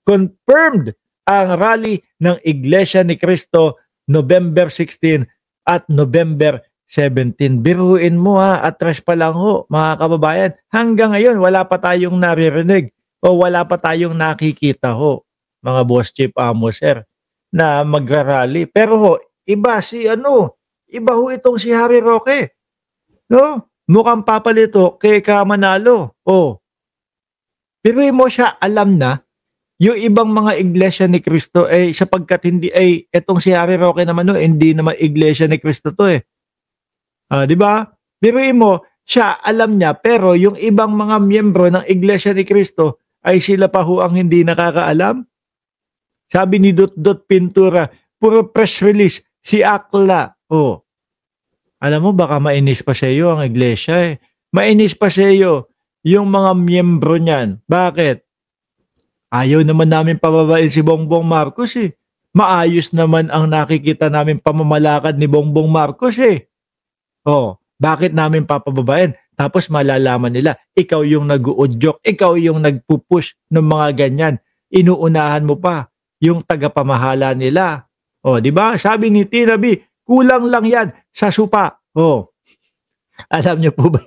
confirmed ang rally ng Iglesia ni Cristo November 16 at November 17. Biruin mo atras pa lang ho, mga kababayan. Hanggang ngayon, wala pa tayong naririnig o wala pa tayong nakikita ho, mga Boss Chief Amo, sir, na magrarally. Pero ho, iba ho itong si Harry Roque. No? Mukhang papalito kay Kamanalo. Biruin mo siya, alam na yung ibang mga iglesia ni Cristo sapagkat hindi etong si Harry Roque naman hindi naman iglesia ni Cristo to di ba? Biruin mo, siya alam niya pero yung ibang mga miyembro ng iglesia ni Cristo ay sila pa ho ang hindi nakakaalam. Sabi ni Dot Pintura, puro press release si Akla. Alam mo baka mainis pa sa iyo ang iglesia Mainis pa sa iyo yung mga miyembro niyan. Bakit? Ayaw naman namin pababain si Bongbong Marcos Maayos naman ang nakikita namin pamamalakad ni Bongbong Marcos bakit namin papababain? Tapos malalaman nila, ikaw yung nag-uudyok, ikaw yung nagpupush ng mga ganyan. Inuunahan mo pa yung tagapamahala nila. Di ba? Sabi ni Tina B, kulang lang yan sa supa. Alam niyo po ba?